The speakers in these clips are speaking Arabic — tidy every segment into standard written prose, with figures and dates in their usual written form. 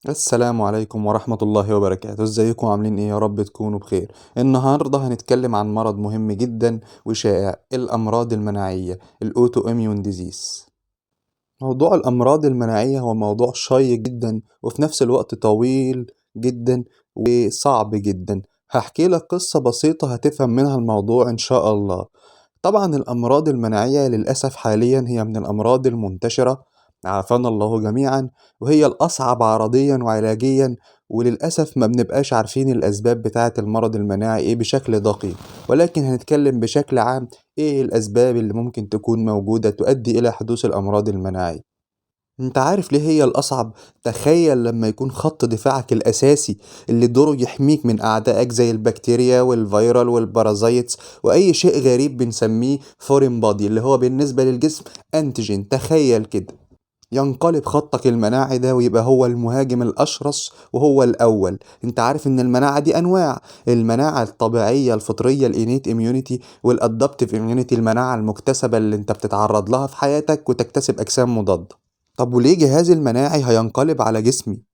السلام عليكم ورحمة الله وبركاته، ازيكم عاملين ايه؟ يا رب تكونوا بخير. النهاردة هنتكلم عن مرض مهم جدا وشائع، الأمراض المناعية، الأوتو إميون ديزيز. موضوع الأمراض المناعية هو موضوع شيق جدا وفي نفس الوقت طويل جدا وصعب جدا. هحكي لك قصة بسيطة هتفهم منها الموضوع إن شاء الله. طبعا الأمراض المناعية للأسف حاليا هي من الأمراض المنتشرة، عافانا الله جميعا، وهي الأصعب عرضيا وعلاجيا. وللأسف ما بنبقاش عارفين الأسباب بتاعة المرض المناعي إيه بشكل دقيق، ولكن هنتكلم بشكل عام إيه الأسباب اللي ممكن تكون موجودة تؤدي إلى حدوث الأمراض المناعية. انت عارف ليه هي الأصعب؟ تخيل لما يكون خط دفاعك الأساسي اللي دوره يحميك من أعدائك زي البكتيريا والفيرال والبارازايتس وأي شيء غريب بنسميه فورين بادي اللي هو بالنسبة للجسم أنتيجين. تخيل كده ينقلب خطك المناعي ده ويبقى هو المهاجم الأشرس وهو الأول. انت عارف ان المناعة دي أنواع: المناعة الطبيعية الفطرية الانيت اميونيتي، والادابتيف اميونيتي المناعة المكتسبة اللي انت بتتعرض لها في حياتك وتكتسب أجسام مضادة. طب وليه جهازي المناعي هينقلب على جسمي؟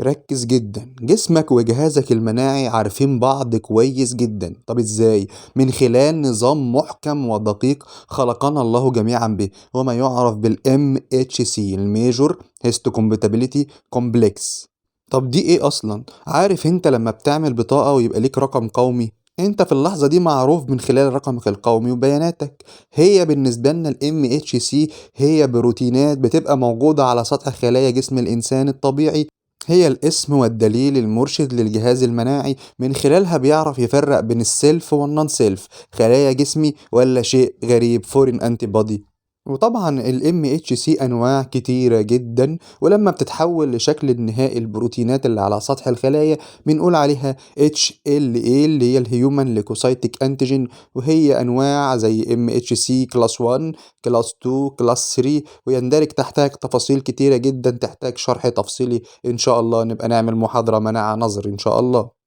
ركز جدا، جسمك وجهازك المناعي عارفين بعض كويس جدا. طب ازاي؟ من خلال نظام محكم ودقيق خلقنا الله جميعا به، وما يعرف بال MHC الميجور هيستوكومباتيبيليتي كومبلكس. طب دي ايه اصلا؟ عارف انت لما بتعمل بطاقة ويبقى ليك رقم قومي، انت في اللحظة دي معروف من خلال رقمك القومي وبياناتك. هي بالنسبة لنا ال MHC هي بروتينات بتبقى موجودة على سطح خلايا جسم الإنسان الطبيعي. هي الاسم والدليل المرشد للجهاز المناعي، من خلالها بيعرف يفرق بين السيلف والنون سيلف، خلايا جسمي ولا شيء غريب فورين انتي بودي. وطبعا ال MHC أنواع كتيرة جدا، ولما بتتحول لشكل النهائي البروتينات اللي على سطح الخلايا بنقول عليها HLA اللي هي الهيومن ليكوسايتيك أنتيجين. وهي أنواع زي MHC كلاس 1 كلاس 2 كلاس 3، ويندرج تحتها تفاصيل كتيرة جدا تحتاج شرح تفصيلي. إن شاء الله نبقى نعمل محاضرة مناعة نظري إن شاء الله.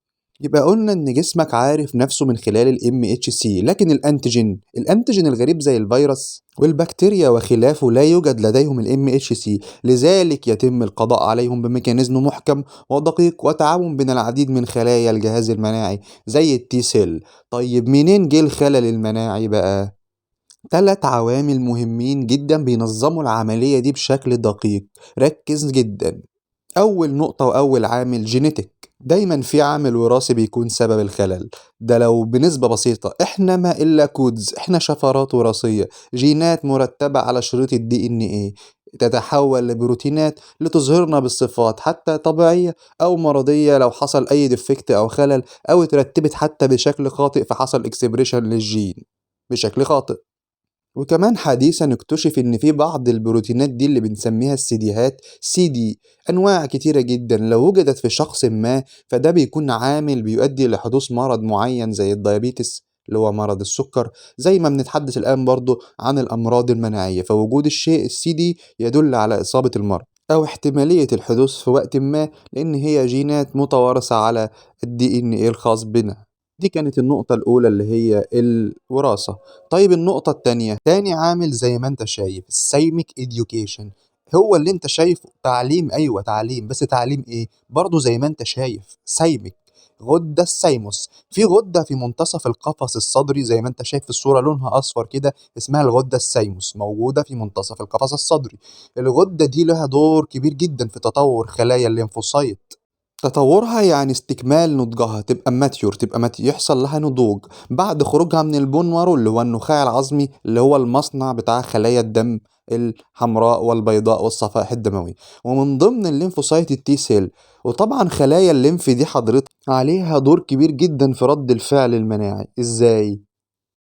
يبقى قلنا إن جسمك عارف نفسه من خلال ال MHC، لكن الأنتيجين الغريب زي الفيروس والبكتيريا وخلافه لا يوجد لديهم ال MHC، لذلك يتم القضاء عليهم بميكانيزم محكم ودقيق وتعاون بين العديد من خلايا الجهاز المناعي زي التي سيل. طيب منين جه الخلل المناعي بقى؟ تلات عوامل مهمين جدا بينظموا العملية دي بشكل دقيق. ركز جدا. أول نقطة وأول عامل جينيتك، دايما في عامل وراثي بيكون سبب الخلل ده لو بنسبة بسيطة. احنا ما إلا كودز، احنا شفرات وراثية، جينات مرتبة على شريط الدي ان ايه تتحول لبروتينات لتظهرنا بالصفات حتى طبيعية أو مرضية لو حصل أي ديفكت أو خلل، أو اترتبت حتى بشكل خاطئ فحصل اكسبريشن للجين بشكل خاطئ. وكمان حديثا اكتشف ان في بعض البروتينات دي اللي بنسميها السيديهات سي دي، انواع كتيرة جدا لو وجدت في شخص ما فده بيكون عامل بيؤدي لحدوث مرض معين زي الديابيتس اللي هو مرض السكر. زي ما بنتحدث الآن برضو عن الأمراض المناعية، فوجود الشيء السي دي يدل على إصابة المرض أو احتمالية الحدوث في وقت ما، لأن هي جينات متوارثة على الدي إن إيه الخاص بنا. دي كانت النقطة الأولى اللي هي الوراثة. طيب النقطة التانية، تاني عامل زي ما انت شايف السايميك education، هو اللي انت شايفه تعليم، ايوه تعليم، بس تعليم ايه؟ برضه زي ما انت شايف سايميك، غدة السايموس، في غدة في منتصف القفص الصدري زي ما انت شايف في الصورة لونها اصفر كده اسمها الغدة السايموس، موجودة في منتصف القفص الصدري. الغدة دي لها دور كبير جدا في تطور خلايا الليمفوسايت. تطورها يعني استكمال نضجها، تبقى ماتيور، يحصل لها نضوج بعد خروجها من البون مارو اللي هو النخاع العظمي اللي هو المصنع بتاع خلايا الدم الحمراء والبيضاء والصفائح الدموية، ومن ضمن الليمفوسايت التي سيل. وطبعا خلايا الليمف دي حضرتك عليها دور كبير جدا في رد الفعل المناعي. ازاي؟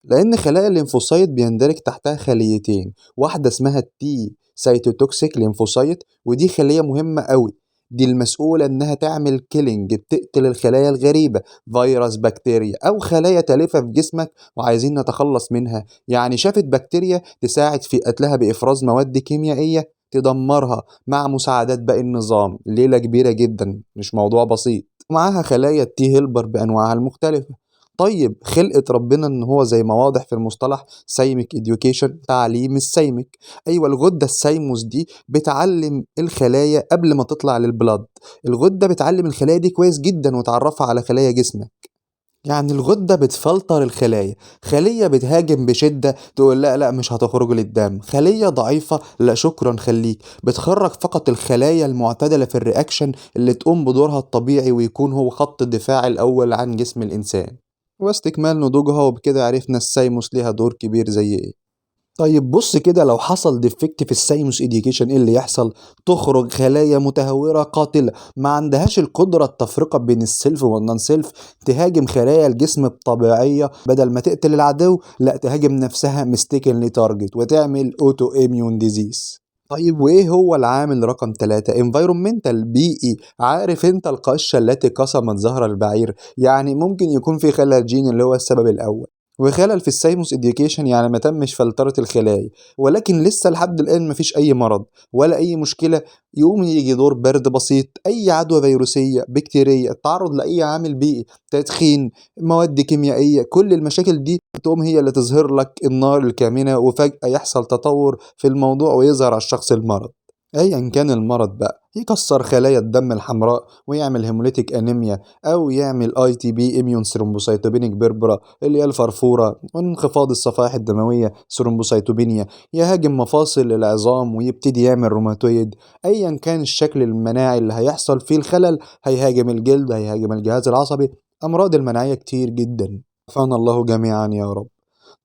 لأن خلايا الليمفوسايت بيندرج تحتها خليتين، واحدة اسمها التي سيتوتوكسيك ليمفوسايت، ودي خلية مهمة قوي، دي المسؤولة إنها تعمل كيلينج، بتقتل الخلايا الغريبة، فيروس بكتيريا أو خلايا تالفة في جسمك وعايزين نتخلص منها. يعني شافت بكتيريا تساعد في قتلها بإفراز مواد كيميائية تدمرها مع مساعدات باقي النظام. ليلة كبيرة جدا، مش موضوع بسيط. ومعاها خلايا التي هيلبر بأنواعها المختلفة. طيب خلقة ربنا إن هو زي ما واضح في المصطلح سايمك إديوكيشن، تعليم السايمك. أيوة، الغدة السايموس دي بتعلم الخلايا قبل ما تطلع للبلد. الغدة بتعلم الخلايا دي كويس جدا وتعرفها على خلايا جسمك. يعني الغدة بتفلتر الخلايا، خلية بتهاجم بشدة تقول لا لا مش هتخرج للدم، خلية ضعيفة لا شكرا خليك، بتخرج فقط الخلايا المعتدلة في الرياكشن اللي تقوم بدورها الطبيعي ويكون هو خط الدفاع الأول عن جسم الإنسان. واستكمال نضوجها، وبكده عرفنا السايموس ليها دور كبير زي ايه. طيب بص كده، لو حصل ديفكت في السايموس إديوكيشن ايه اللي يحصل؟ تخرج خلايا متهورة قاتلة ما عندهاش القدرة التفرقة بين السيلف والنون سيلف، تهاجم خلايا الجسم بطبيعية، بدل ما تقتل العدو لا تهاجم نفسها ميستيكنلي تارجت وتعمل اوتو اميون ديزيز. طيب وايه هو العامل رقم 3؟ environmental، بيئي. عارف انت القشة التي قسمت ظهر البعير؟ يعني ممكن يكون في خلل جيني اللي هو السبب الاول، وخلل في السايموس اديوكيشن يعني ما تمش فلترة الخلايا، ولكن لسه لحد الآن مفيش أي مرض ولا أي مشكلة. يقوم يجي دور برد بسيط، أي عدوى فيروسية بكتيرية، التعرض لأي عامل بيئي، تدخين، مواد كيميائية، كل المشاكل دي تقوم هي اللي تظهر لك النار الكامنة، وفجأة يحصل تطور في الموضوع ويظهر على الشخص المرض. ايا كان المرض بقى، يكسر خلايا الدم الحمراء ويعمل هيموليتيك انيميا، او يعمل اي تي بي اميون ثرومبوسيتوبينيك بيربرا اللي هي الفرفوره، وانخفاض الصفائح الدمويه ثرومبوسيتوبينيا، يهاجم مفاصل العظام ويبتدي يعمل روماتويد. ايا كان الشكل المناعي اللي هيحصل فيه الخلل، هيهاجم الجلد، هيهاجم الجهاز العصبي، امراض المناعيه كتير جدا. عافانا الله جميعا يا رب.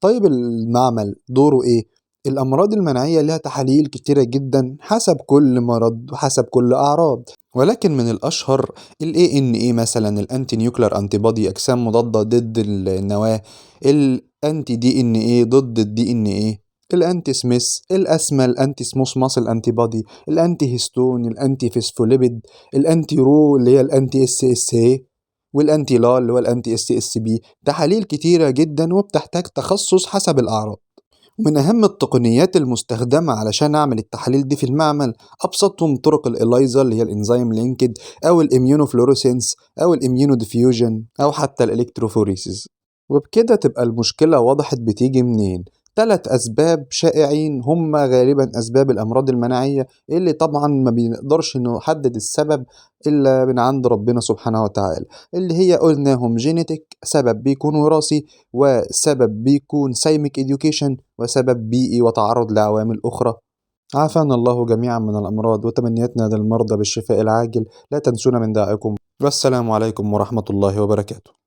طيب المعمل دوره إيه؟ الأمراض المناعية لها تحاليل كتيرة جدا حسب كل مرض وحسب كل أعراض، ولكن من الأشهر ال ANA مثلا، الأنتي نيوكلر أنتي بودي، أجسام مضادة ضد النواة، الأنتي دي إن إيه ضد الدي إن إيه، الأنتي سميث، الأسمى الأنتي سموث ماسل أنتي بودي، الأنتي هيستون، الأنتي فيسفوليبيد، الأنتي رو اللي هي الأنتي اس اس اي، والأنتي لا اللي هو الأنتي اس اس بي. تحاليل كتيرة جدا وبتحتاج تخصص حسب الأعراض. ومن أهم التقنيات المستخدمة علشان أعمل التحاليل دي في المعمل، أبسطهم طرق الإلايزا اللي هي الإنزيم لينكد، أو الإميونوفلوريسنس، أو الإميونو ديفيوجن، أو حتى الإلكتروفوريسيس. وبكده تبقى المشكلة وضحت بتيجي منين. 3 أسباب شائعين هم غالبا أسباب الأمراض المناعية، اللي طبعا ما بنقدرش نحدد السبب إلا من عند ربنا سبحانه وتعالى، اللي هي قلناهم جينيتك، سبب بيكون وراثي، وسبب بيكون سايمك إديوكيشن، وسبب بيئي وتعرض لعوامل أخرى. عافانا الله جميعا من الأمراض، وتمنياتنا للمرضى بالشفاء العاجل. لا تنسونا من دعائكم، والسلام عليكم ورحمة الله وبركاته.